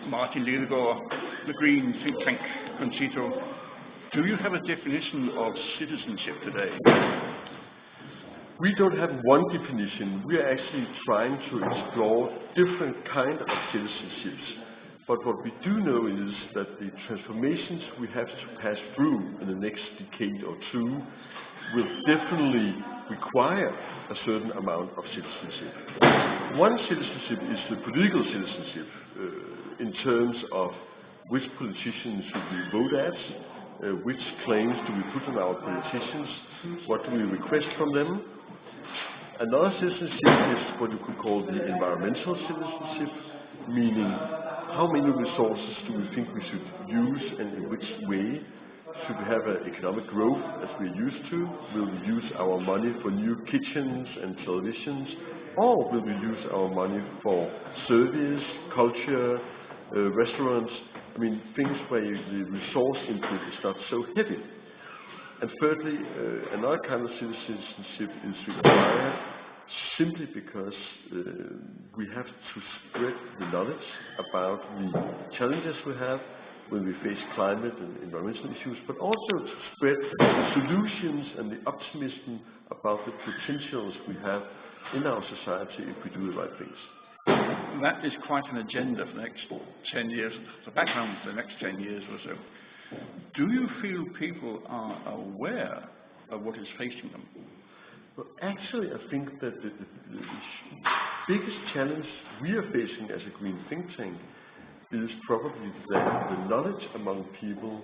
Martin Lidegaard, the Green think tank Concito. Do you have a definition of citizenship today? We don't have one definition. We are actually trying to explore different kinds of citizenships. But what we do know is that the transformations we have to pass through in the next decade or two will definitely require a certain amount of citizenship. One citizenship is the political citizenship in terms of which politicians should we vote at, which claims do we put on our politicians, what do we request from them. Another citizenship is what you could call the environmental citizenship, meaning how many resources do we think we should use and in which way? Should we have economic growth as we're used to? Will we use our money for new kitchens and televisions? Or will we use our money for service, culture, restaurants? I mean, things where the resource input is not so heavy. And thirdly, another kind of citizenship is required simply because we have to spread the knowledge about the challenges we have when we face climate and environmental issues, but also to spread the solutions and the optimism about the potentials we have in our society if we do the right things. That is quite an agenda for the next 10 years, the background for the next 10 years or so. Do you feel people are aware of what is facing them? Well, actually, I think that the biggest challenge we are facing as a green think tank is probably that the knowledge among people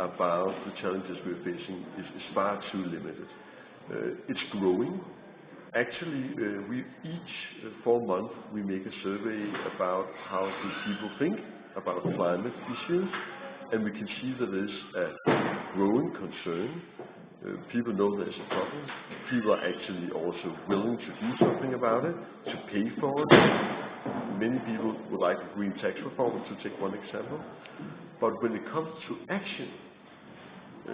about the challenges we're facing is far too limited. It's growing. Actually, we each 4 months we make a survey about how do people think about climate issues, and we can see that there's a growing concern. People know there's a problem. People are actually also willing to do something about it, to pay for it. Many people would like a green tax reform, to take one example. But when it comes to action,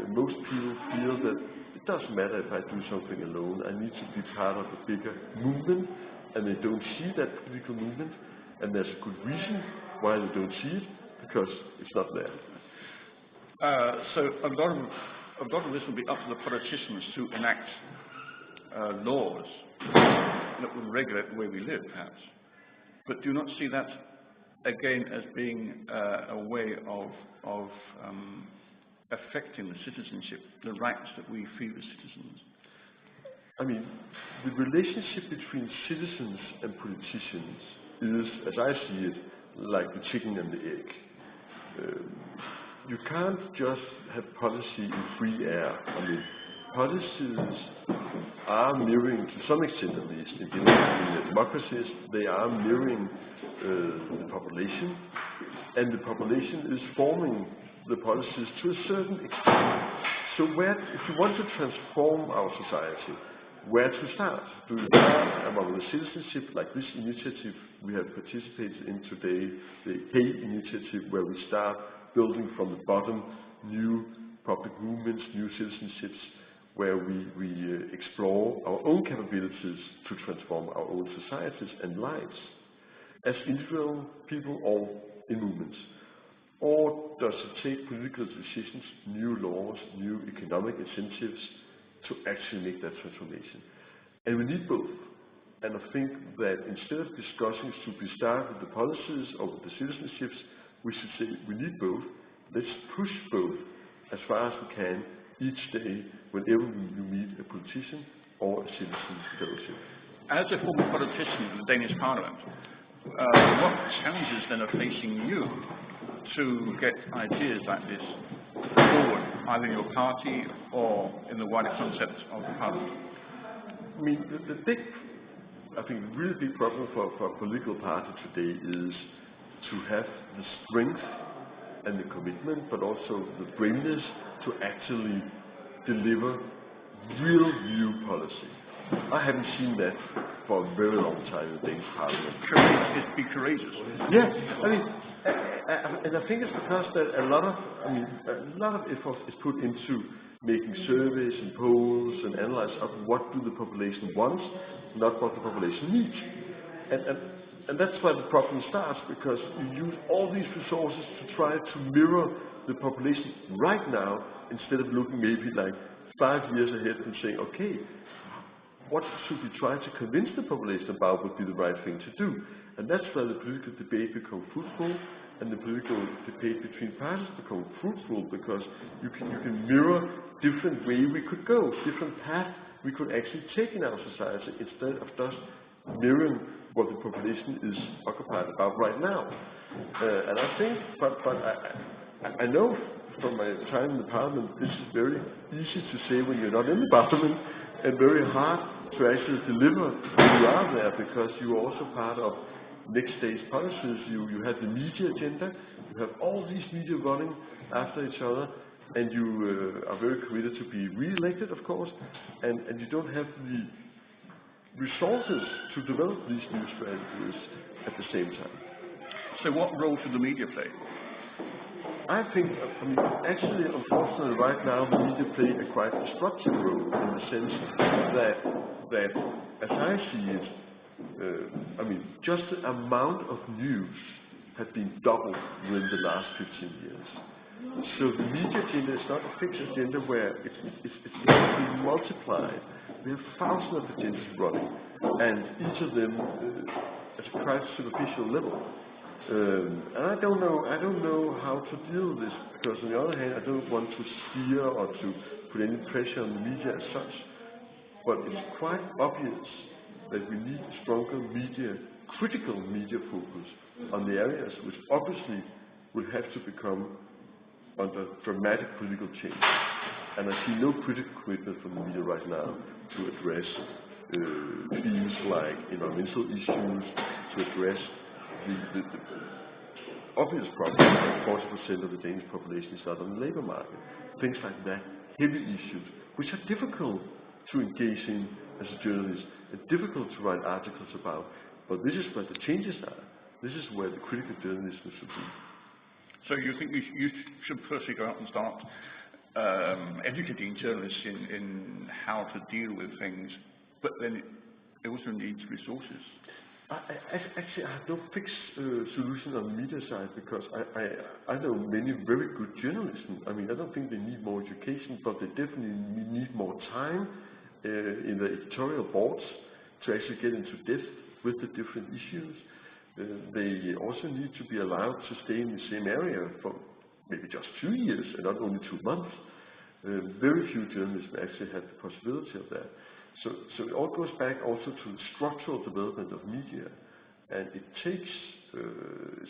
most people feel that it doesn't matter if I do something alone. I need to be part of a bigger movement, and they don't see that political movement. And there's a good reason why they don't see it, because it's not there. So a lot of this will be up to the politicians to enact laws that will regulate the way we live, perhaps. But do not see that again as being a way of affecting the citizenship, the rights that we feel as citizens. I mean, the relationship between citizens and politicians is, as I see it, like the chicken and the egg. You can't just have policy in free air. I mean, policies are mirroring, to some extent at least, in democracies, they are mirroring the population, and the population is forming the policies to a certain extent. So if you want to transform our society, where to start? Do you start among the citizenship, like this initiative we have participated in today, the HEY initiative, where we start building from the bottom new public movements, new citizenships, where we explore our own capabilities to transform our own societies and lives as individual people or in movements? Or does it take political decisions, new laws, new economic incentives to actually make that transformation? And we need both. And I think that instead of discussing should we start with the policies or with the citizenships, we should say we need both. Let's push both as far as we can each day whenever you meet a politician or a citizen fellowship. As a former politician in the Danish Parliament, what challenges then are facing you to get ideas like this forward, either in your party or in the wider concept of Parliament? I mean, the big, I think, really big problem for a political party today is to have the strength and the commitment, but also the braveness to actually deliver real new policy. I haven't seen that for a very long time in the Danish Parliament. Be courageous. Yeah, I mean, and I think it's because that a lot of effort is put into making surveys and polls and analyze of what do the population wants, not what the population needs. And and that's where the problem starts, because you use all these resources to try to mirror the population right now, instead of looking maybe like 5 years ahead and saying, okay, what should we try to convince the population about would be the right thing to do? And that's where the political debate becomes fruitful, and the political debate between parties becomes fruitful, because you can mirror different way we could go, different path we could actually take in our society, instead of just mirroring what the population is occupied about right now. And I think, but I know from my time in the parliament, this is very easy to say when you're not in the parliament, and very hard to actually deliver when you are there, because you are also part of next stage policies. You have the media agenda, you have all these media running after each other, and you are very committed to be re-elected, of course, and you don't have the resources to develop these new strategies at the same time. So what role should the media play? I think, actually, unfortunately, right now, the media play a quite destructive role, in the sense that as I see it, just the amount of news has been doubled within the last 15 years. So the media agenda is not a fixed agenda where it's being multiplied. We have thousands of agendas running, and each of them at a quite superficial level. And I don't know how to deal with this, because on the other hand, I don't want to steer or to put any pressure on the media as such. But it's quite obvious that we need stronger media, critical media focus on the areas which obviously will have to become under dramatic political change. And I see no critical commitment from the media right now to address themes like environmental issues, to address the obvious problem that 40% of the Danish population is not on the labor market. Things like that, heavy issues, which are difficult to engage in as a journalist, and difficult to write articles about. But this is where the changes are. This is where the critical journalism should be. So you think you should firstly go out and start educating journalists in how to deal with things, but then it also needs resources. Actually, I have no fixed solution on the media side, because I know many very good journalists. I don't think they need more education, but they definitely need more time in the editorial boards to actually get into depth with the different issues. They also need to be allowed to stay in the same area for maybe just 2 years and not only 2 months. Very few journalists actually have the possibility of that. So it all goes back also to the structural development of media, and it takes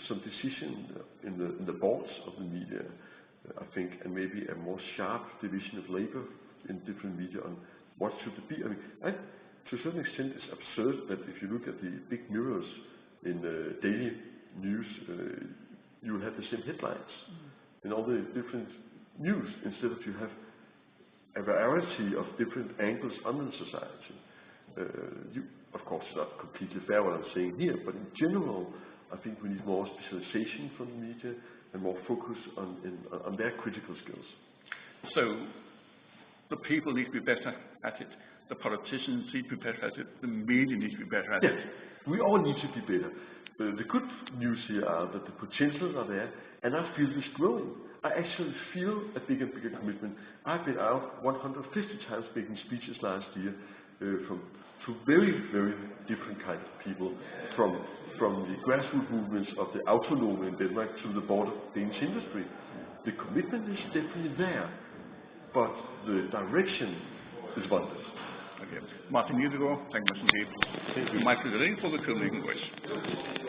some decision in the boards of the media, I think, and maybe a more sharp division of labor in different media on what should it be. To a certain extent, it's absurd that if you look at the big mirrors in daily news, you will have the same headlines in all the different news, instead of you have a variety of different angles on the society. Of course, it's not completely fair what I'm saying here, but in general, I think we need more specialization from the media and more focus on their critical skills. So the people need to be better at it, the politicians need to be better at it, the media needs to be better at it. Yes, we all need to be better. The good news here are that the potentials are there, and I feel this growing. I actually feel a bigger and bigger commitment. I've been out 150 times making speeches last year to very, very different kinds of people, from the grassroots movements of the autonome in Denmark to the board of Danish industry. The commitment is definitely there, but the direction is wondrous. Okay. Martin Lidegaard, thank you. Michael de Laine for the Copenhagen Voice.